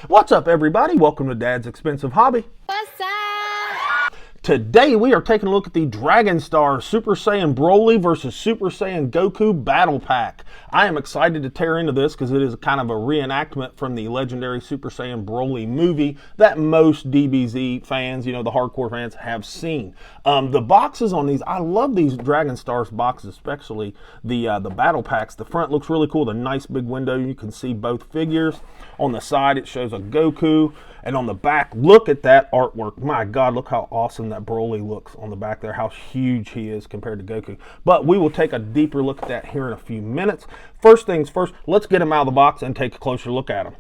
What's up, everybody? Welcome to Dad's Expensive Hobby. What's up? Today we are taking a look at the Dragon Stars Super Saiyan Broly versus Super Saiyan Goku Battlepack. I am excited to tear into this because it is kind of a reenactment from the Legendary Super Saiyan Broly movie that most DBZ fans, the hardcore fans, have seen. The boxes on these, I love these Dragon Stars boxes, especially the battle packs. The front looks really cool. The nice big window, you can see both figures. On the side, it shows a Goku. And on the back, look at that artwork. My God, look how awesome that Broly looks on the back there, how huge he is compared to Goku. But we will take a deeper look at that here in a few minutes. First things first, let's get them out of the box and take a closer look at them.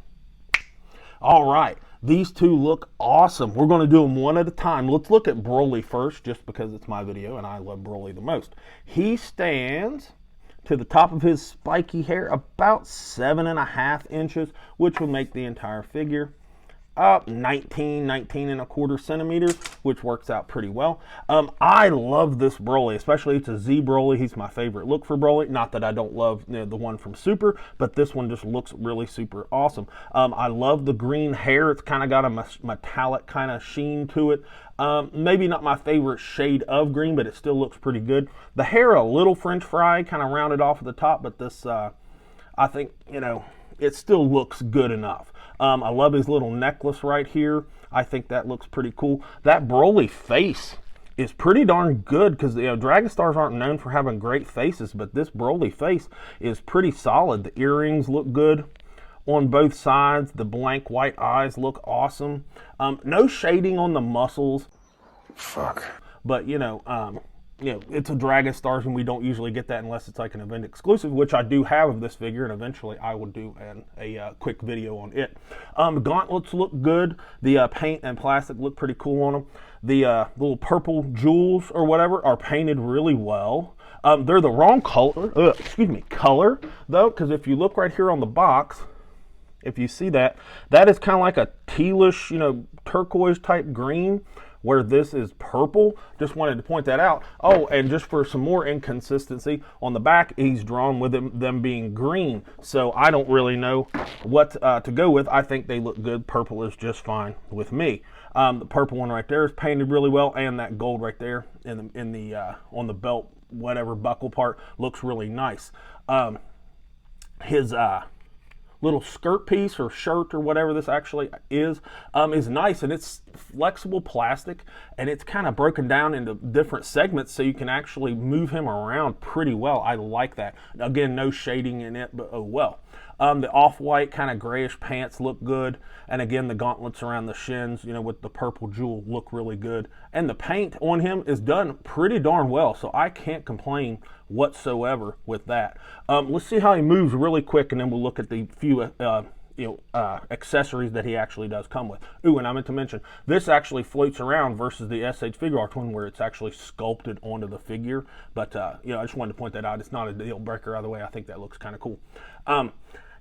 All right, these two look awesome. We're going to do them one at a time. Let's look at Broly first, just because it's my video and I love Broly the most. He stands to the top of his spiky hair about 7.5 inches, which will make the entire figure up 19 and a quarter centimeters, which works out pretty well. I love this Broly, especially it's a Z Broly. He's my favorite look for Broly. Not that I don't love the one from Super, but this one just looks really super awesome. I love the green hair. It's kind of got a metallic kind of sheen to it. Maybe not my favorite shade of green, but it still looks pretty good. The hair a little French fry, kind of rounded off at the top, but this, I think, it still looks good enough. I love his little necklace right here. I think that looks pretty cool. That Broly face is pretty darn good because Dragon Stars aren't known for having great faces, but this Broly face is pretty solid. The earrings look good on both sides. The blank white eyes look awesome. No shading on the muscles. Fuck. But it's a Dragon Stars, and we don't usually get that unless it's like an event exclusive, which I do have of this figure, and eventually I will do a quick video on it. The gauntlets look good. The paint and plastic look pretty cool on them. The little purple jewels or whatever are painted really well. They're the wrong color, color though, because if you look right here on the box, if you see that, that is kind of like a tealish, turquoise type green, where this is purple. Just wanted to point that out. Oh, and just for some more inconsistency, on the back, he's drawn with them being green. So I don't really know what to go with. I think they look good. Purple is just fine with me. The purple one right there is painted really well, and that gold right there on the belt, whatever buckle part, looks really nice. His little skirt piece or shirt or whatever this actually is nice, and it's flexible plastic, and it's kind of broken down into different segments so you can actually move him around pretty well. I like that. Again, no shading in it, but oh well. The off-white kind of grayish pants look good, and again the gauntlets around the shins, with the purple jewel, look really good, and the paint on him is done pretty darn well, so I can't complain whatsoever with that. Let's see how he moves really quick, and then we'll look at the few accessories that he actually does come with. Ooh, and I meant to mention, this actually floats around versus the SH Figure Arts one, where it's actually sculpted onto the figure. But I just wanted to point that out. It's not a deal breaker either way. I think that looks kind of cool.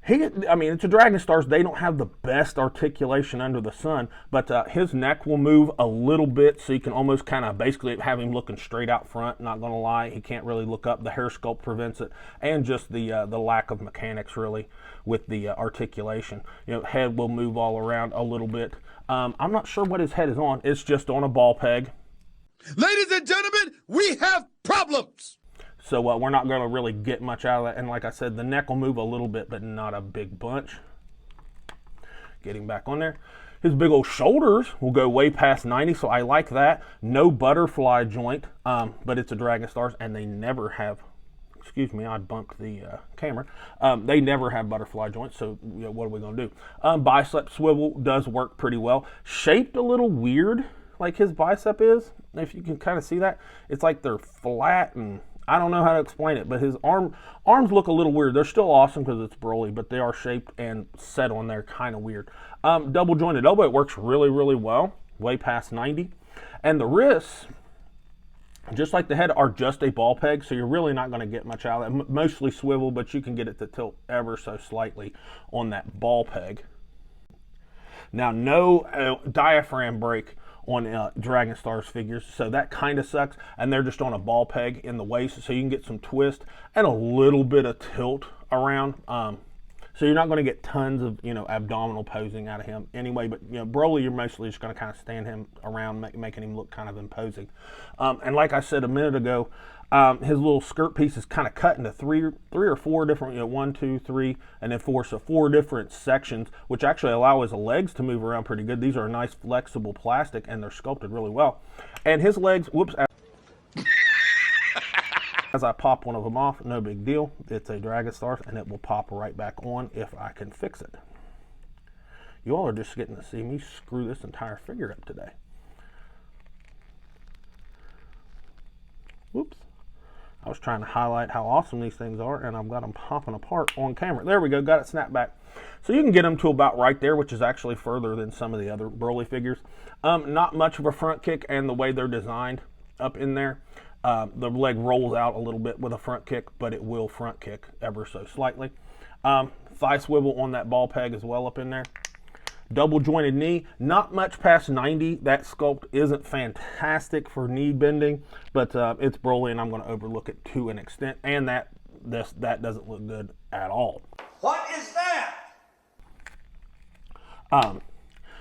It's a Dragon Stars. They don't have the best articulation under the sun, but his neck will move a little bit, so you can almost kind of basically have him looking straight out front. Not going to lie, he can't really look up. The hair sculpt prevents it, and just the lack of mechanics really with the articulation. Head will move all around a little bit. I'm not sure what his head is on. It's just on a ball peg. Ladies and gentlemen, we have problems. So we're not going to really get much out of that. And like I said, the neck will move a little bit, but not a big bunch. Getting back on there. His big old shoulders will go way past 90, so I like that. No butterfly joint, but it's a Dragon Stars, and they never have, excuse me, I bumped the camera. They never have butterfly joints, so what are we going to do? Bicep swivel does work pretty well. Shaped a little weird, like his bicep is. If you can kind of see that. It's like they're flat, and I don't know how to explain it, but his arms look a little weird. They're still awesome because it's Broly, but they are shaped and set on there kind of weird. Double jointed elbow, it works really, really well, way past 90. And the wrists, just like the head, are just a ball peg, so you're really not going to get much out of it. Mostly swivel, but you can get it to tilt ever so slightly on that ball peg. Now, no diaphragm break on Dragon Stars figures, so that kind of sucks, and they're just on a ball peg in the waist, so you can get some twist and a little bit of tilt around. So you're not going to get tons of, you know, abdominal posing out of him anyway. But, you know, Broly, you're mostly just going to kind of stand him around, making him look kind of imposing. And like I said a minute ago, his little skirt piece is kind of cut into three or four different, you know, 1, 2, 3, and then 4. So 4 different sections, which actually allow his legs to move around pretty good. These are a nice flexible plastic, and they're sculpted really well. And his legs, whoops, as I pop one of them off, no big deal. It's a Dragon Stars, and it will pop right back on if I can fix it. You all are just getting to see me screw this entire figure up today. Whoops. I was trying to highlight how awesome these things are, and I've got them popping apart on camera. There we go, got it snapped back. So you can get them to about right there, which is actually further than some of the other Broly figures. Not much of a front kick, and the way they're designed up in there, the leg rolls out a little bit with a front kick, but it will front kick ever so slightly. Thigh swivel on that ball peg as well up in there. Double jointed knee, not much past 90. That sculpt isn't fantastic for knee bending, but it's Broly, and I'm going to overlook it to an extent. And that doesn't look good at all. What is that?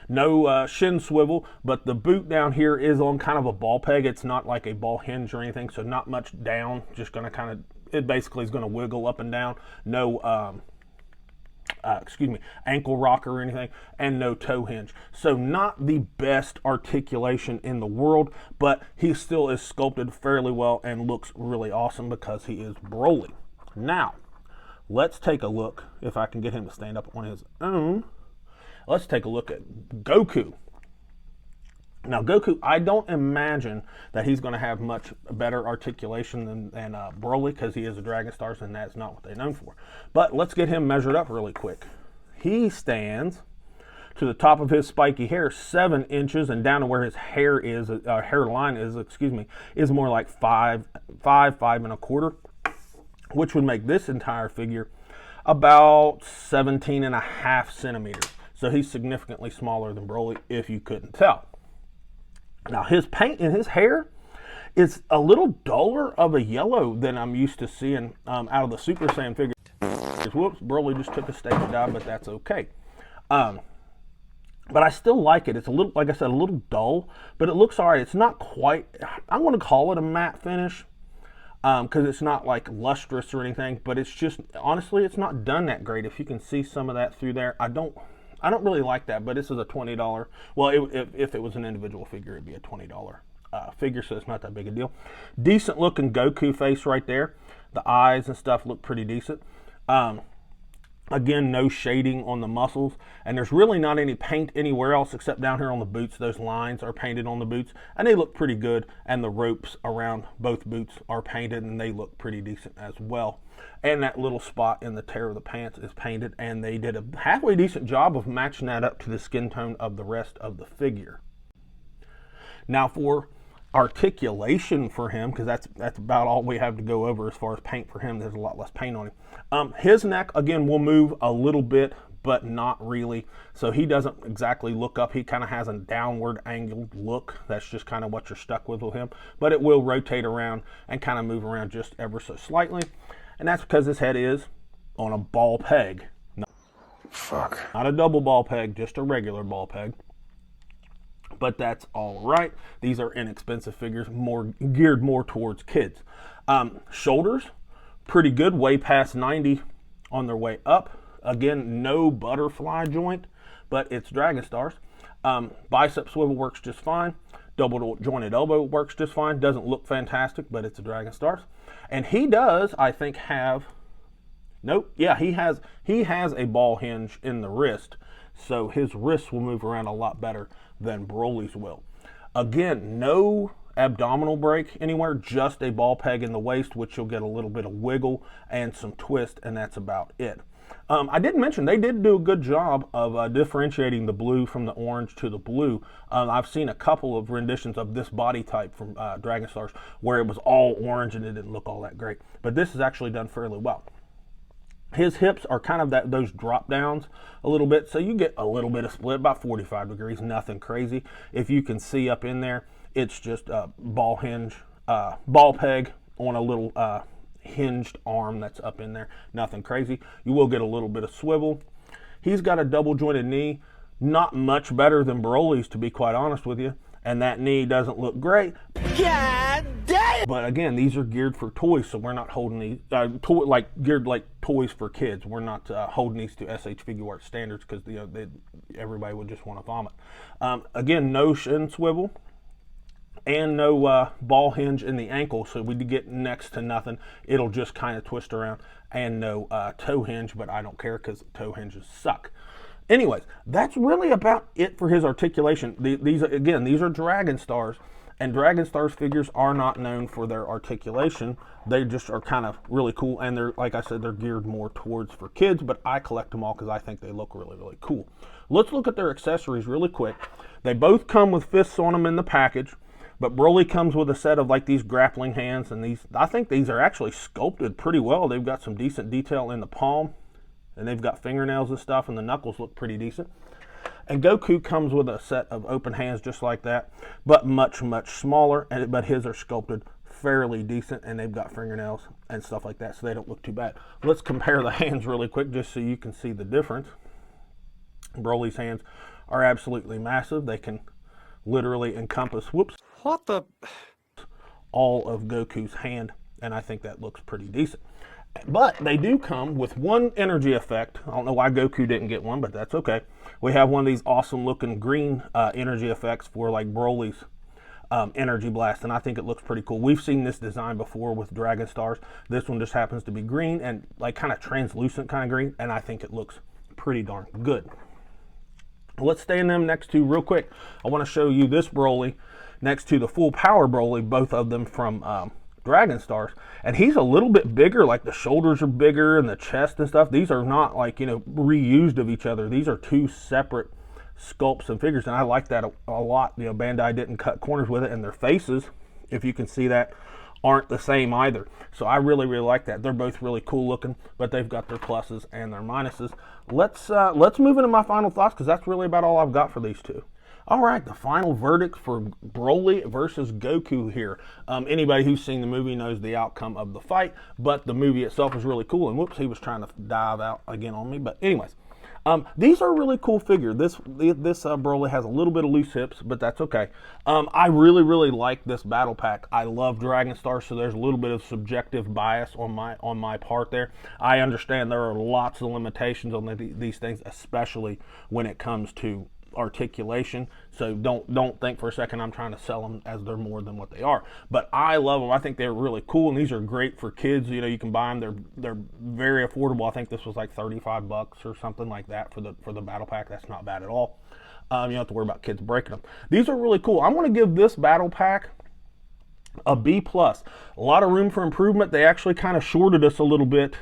No shin swivel, but the boot down here is on kind of a ball peg. It's not like a ball hinge or anything, so not much down. Just going to kind of, it basically is going to wiggle up and down. No ankle rocker or anything, and no toe hinge. So not the best articulation in the world, but he still is sculpted fairly well and looks really awesome because he is Broly. Now, let's take a look, if I can get him to stand up on his own. Let's take a look at Goku. Now, Goku, I don't imagine that he's going to have much better articulation than Broly, because he is a Dragon Stars, and that's not what they're known for. But let's get him measured up really quick. He stands to the top of his spiky hair 7 inches, and down to where his hair is, hairline is, is more like 5 and a quarter, which would make this entire figure about 17.5 centimeters. So he's significantly smaller than Broly, if you couldn't tell. Now, his paint in his hair is a little duller of a yellow than I'm used to seeing out of the Super Saiyan figures. Whoops, Broly just took a stage dive, but that's okay. But I still like it. It's a little, like I said, a little dull, but it looks all right. It's not quite, I'm going to call it a matte finish, because it's not like lustrous or anything, but it's just, honestly, it's not done that great. If you can see some of that through there, I don't really like that, but this is a $20. Well, if it was an individual figure, it'd be a $20 figure, so it's not that big a deal. Decent looking Goku face right there. The eyes and stuff look pretty decent. Again, no shading on the muscles, and there's really not any paint anywhere else except down here on the boots. Those lines are painted on the boots, and they look pretty good, and the ropes around both boots are painted, and they look pretty decent as well. And that little spot in the tear of the pants is painted, and they did a halfway decent job of matching that up to the skin tone of the rest of the figure. Now, for articulation for him, because that's about all we have to go over as far as paint for him. There's a lot less paint on him. His neck, again, will move a little bit, but not really. So he doesn't exactly look up. He kind of has a downward angled look. That's just kind of what you're stuck with him. But it will rotate around and kind of move around just ever so slightly. And that's because his head is on a ball peg. Not a double ball peg, just a regular ball peg. But that's all right. These are inexpensive figures, geared more towards kids. Shoulders, pretty good, way past 90 on their way up. Again, no butterfly joint, but it's Dragon Stars. Bicep swivel works just fine. Double jointed elbow works just fine. Doesn't look fantastic, but it's a Dragon Stars. And he does, I think, have, nope, yeah, he has a ball hinge in the wrist. So his wrists will move around a lot better than Broly's will. Again, no abdominal break anywhere, just a ball peg in the waist, which you'll get a little bit of wiggle and some twist, and that's about it. I did mention they did do a good job of differentiating the blue from the orange to the blue. I've seen a couple of renditions of this body type from Dragon Stars where it was all orange and it didn't look all that great, but this is actually done fairly well. His hips are kind of those drop downs a little bit, so you get a little bit of split, about 45 degrees, nothing crazy. If you can see up in there, it's just a ball hinge, ball peg on a little hinged arm that's up in there. Nothing crazy. You will get a little bit of swivel. He's got a double jointed knee. Not much better than Broly's, to be quite honest with you. And that knee doesn't look great. God damn! But again, these are geared for toys, so we're not holding these geared like toys for kids. We're not holding these to SH Figure Art standards because everybody would just want to vomit. Again, no shin swivel and no ball hinge in the ankle, so we get next to nothing. It'll just kind of twist around, and no toe hinge, but I don't care because toe hinges suck. Anyways, that's really about it for his articulation. These are Dragon Stars, and Dragon Stars figures are not known for their articulation. They just are kind of really cool, and they're, like I said, they're geared more towards for kids, but I collect them all because I think they look really, really cool. Let's look at their accessories really quick. They both come with fists on them in the package, but Broly comes with a set of like these grappling hands, and I think these are actually sculpted pretty well. They've got some decent detail in the palm, and they've got fingernails and stuff, and the knuckles look pretty decent. And Goku comes with a set of open hands just like that, but much, much smaller, but his are sculpted fairly decent, and they've got fingernails and stuff like that, so they don't look too bad. Let's compare the hands really quick just so you can see the difference. Broly's hands are absolutely massive. They can literally encompass, What the? all of Goku's hand, and I think that looks pretty decent. But they do come with one energy effect. I don't know why Goku didn't get one, but that's okay. We have one of these awesome looking green energy effects for like Broly's energy blast, and I think it looks pretty cool. We've seen this design before with Dragon Stars. This one just happens to be green and like kind of translucent kind of green, and I think it looks pretty darn good. Let's stay in them next to real quick. I want to show you this Broly next to the full power Broly, both of them from Dragon Stars, and he's a little bit bigger, like the shoulders are bigger and the chest and stuff. These are not like, reused of each other. These are two separate sculpts and figures, and I like that a lot. Bandai didn't cut corners with it, and their faces, if you can see that, aren't the same either. So I really, really like that. They're both really cool looking, but they've got their pluses and their minuses. Let's move into my final thoughts, because that's really about all I've got for these two. All right, the final verdict for Broly versus Goku here. Anybody who's seen the movie knows the outcome of the fight, but the movie itself is really cool. And whoops, he was trying to dive out again on me. But anyways, these are a really cool figure. This Broly has a little bit of loose hips, but that's okay. I really, really like this battle pack. I love Dragon Stars, so there's a little bit of subjective bias on my part there. I understand there are lots of limitations on these things, especially when it comes to articulation, so don't think for a second I'm trying to sell them as they're more than what they are. But I love them. I think they're really cool, and these are great for kids. You can buy them. They're very affordable. I think this was like $35 or something like that for the battle pack. That's not bad at all. You don't have to worry about kids breaking them. These are really cool. I'm going to give this battle pack a B+. A lot of room for improvement. They actually kind of shorted us a little bit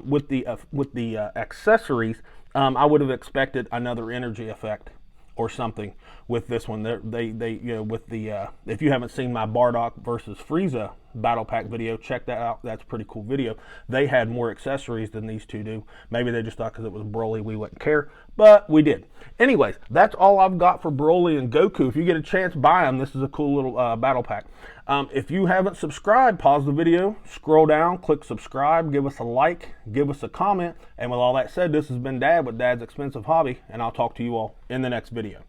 with the accessories. I would have expected another energy effect or something with this one. If you haven't seen my Bardock versus Frieza battle pack video, check that out. That's a pretty cool video. They had more accessories than these two do. Maybe they just thought because it was Broly we wouldn't care, but we did. Anyways, that's all I've got for Broly and Goku. If you get a chance, buy them. This is a cool little battle pack. If you haven't subscribed, pause the video, scroll down, click subscribe, give us a like, give us a comment, and with all that said, this has been Dad with Dad's Expensive Hobby, and I'll talk to you all in the next video.